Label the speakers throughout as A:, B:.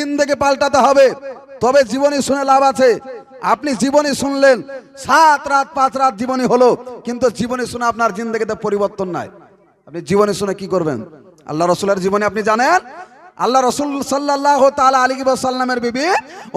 A: জিন্দেগি পাল্টাতে হবে, তবে জীবনী শুনে লাভ আছে। আপনি জীবনী শুনলেন, 7 রাত 5 রাত জীবনী হলো, কিন্তু জীবনী শুনে আপনার জিন্দেগিতে পরিবর্তন নাই। আপনি জীবনী শুনে কি করবেন? আল্লাহ রসুলের জীবনী আপনি জানেন? আল্লাহ রসুল সাল্লাল্লাহু তাআলা আলাইহি ওয়াসাল্লামের বিবি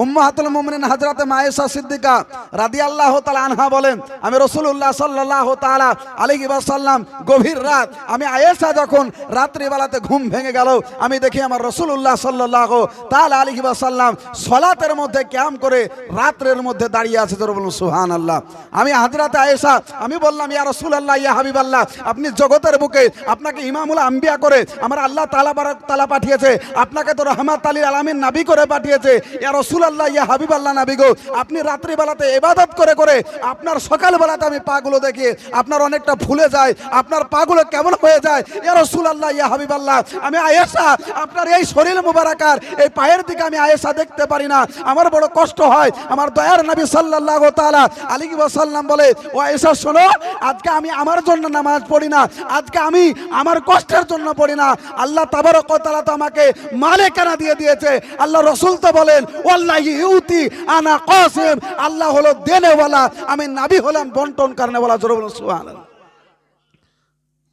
A: উম্মাহাতুল মুমিনিন হযরতে আয়েশা সিদ্দিকা রাদিয়াল্লাহু তাআলা আনহা বলেন, আমি রাসূলুল্লাহ সাল্লাল্লাহু তাআলা আলাইহি ওয়াসাল্লাম গভীর রাত, আমি আয়েশা যখন রাত্রিবেলাতে ঘুম ভেঙে গেল, আমি দেখি আমার রাসূলুল্লাহ সাল্লাল্লাহু তাআলা আলাইহি ওয়াসাল্লাম সালাতের মধ্যে কিয়াম করে রাত্রের মধ্যে দাঁড়িয়ে আছে। জোরে বলুন সুবহানাল্লাহ। আমি হযরতে আয়েশা, আমি বললাম, ইয়া রাসূলুল্লাহ, ইয়া হাবিবাল্লাহ, আপনি জগতের বুকে আপনাকে ইমামুল আম্বিয়া করে আমার আল্লাহ তাআলা পাঠিয়েছে, আপনাকে তো রহমাত লিল আলামিন নবী করে পাঠিয়েছে। ইয়া রাসূলুল্লাহ, ইয়া হাবিবাল্লাহ নবী গো, আপনি রাত্রিবেলাতে ইবাদত করে করে আপনার সকালবেলাতে আমি পাগুলো দেখি আপনার অনেকটা ফুলে যায়, আপনার পাগুলো কেমন হয়ে যায়। ইয়া রাসূলুল্লাহ, ইয়া হাবিবাল্লাহ, আমি আয়েশা আপনার এই শরীর মুবারাকার এই পায়ের দিকে আমি আয়েশা দেখতে পারি না, আমার বড় কষ্ট হয়। আমার দয়ার নবী সাল্লাল্লাহু তাআলা আলাইহি ওয়াসাল্লাম বলে, ও আয়েশা শোনো, আজকে আমি আমার জন্য নামাজ পড়ি না, আজকে আমি আমার কষ্টের জন্য পড়ি না, আল্লাহ তাবারক ওয়া তাআলা তো আমাকে মালিকানা দিয়ে দিয়েছে। আল্লাহ রসুল তো বলেন, ওয়াল্লাহি ইউতি আনা কাসিম, আল্লাহ হলো দেনেওয়ালা, আমি নবী হলাম বন্টন করনেওয়ালা। জোরে বলুন সুবহানাল্লাহ।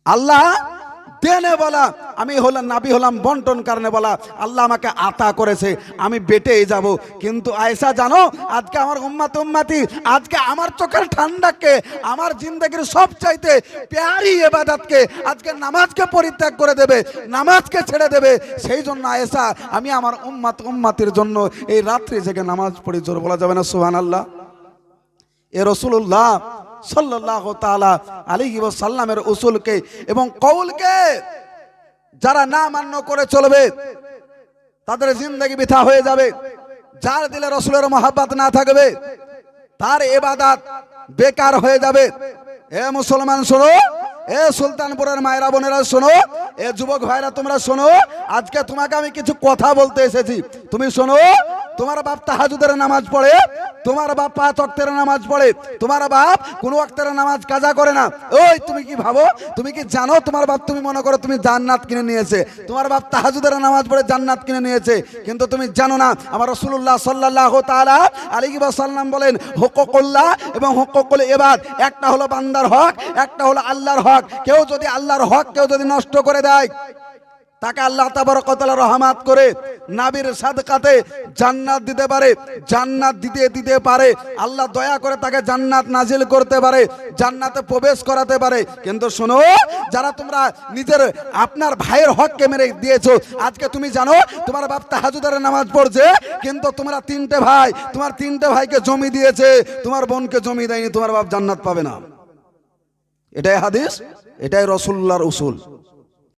A: আল্লাহ দেনেওয়ালা, আমি হলাম নবী হলাম বন্টন করনেওয়ালা। আল্লাহ আমাকে আতা করেছে, আমি বেটেই যাব। কিন্তু আয়েশা জানো, আজকে আমার উম্মতি আজকে আমার চোখের ঠান্ডাকে, আমার জিন্দেগির সবচাইতে প্যারি ইবাদতকে আজকে নামাজকে পরিত্যাগ করে দেবে, নামাজকে ছেড়ে দেবে। সেই জন্য আয়েশা, আমি আমার উম্মতির জন্য এই রাত্রি জেগে নামাজ পড়ি। জোর বলা যাবে না সুবহানাল্লাহ। এ রাসূলুল্লাহ সাল্লাল্লাহু তাআলা আলাইহি ওয়াসাল্লামের উসুলকে এবং কওলকে যারা না মান্য করে চলবে, তাদের জিন্দেগি বৃথা হয়ে যাবে। যার দিলে রাসূলের মহব্বত না থাকবে, তার ইবাদত বেকার হয়ে যাবে। এ মুসলমান শোনো, এ সুলতানপুরের মায়েরা বোনেরা শোনো, এ যুবক ভাইরা তোমরা শোনো, আজকে তোমাকে আমি কিছু কথা বলতে এসেছি। তুমি শোনো, তোমার বাপ তাহাজ্জুদের নামাজ পড়ে, তোমার বাপ 5 ওয়াক্তের নামাজ পড়ে, তোমার বাপ কোন ওয়াক্তের নামাজ কাজা করে না। ওই তুমি কি ভাবো, তুমি কি জানো তোমার বাপ, তুমি মনে করো তুমি জান্নাত কিনে নিয়েছে, তোমার বাপ তাহাজ্জুদের নামাজ পড়ে জান্নাত কিনে নিয়েছে, কিন্তু তুমি জানো না আমার রাসূলুল্লাহ সাল্লাল্লাহু তাআলা আলাইহি ওয়াসাল্লাম বলেন, হুকুকুল্লাহ এবং হুকুকুল ইবাদ, একটা হলো বান্দার হক, একটা হলো আল্লাহর হক। কেউ যদি আল্লাহর হক কেউ যদি নষ্ট করে দেয়, তাকে আল্লাহ তাবারক ওয়া তাআলা রহমত করে নবীর সাদকাতে জান্নাত দিতে পারে, জান্নাত দিতে পারে। আল্লাহ দয়া করে তাকে জান্নাত নাজিল করতে পারে, জান্নাতে প্রবেশ করাতে পারে। কিন্তু শোনো, যারা তোমরা নিজের আপনার ভাইয়ের হককে মেরে দিয়েছো, আজকে তুমি জানো তোমার বাপ তাহাজ্জুদের নামাজ পড়ছে, কিন্তু তোমরা 3টে ভাই, তোমার 3টে ভাইকে জমি দিয়েছে, তোমার বোনকে জমি দেয়নি, তোমার বাপ জান্নাত পাবে না। এটাই হাদিস, এটাই রাসূলুল্লাহর উসুল।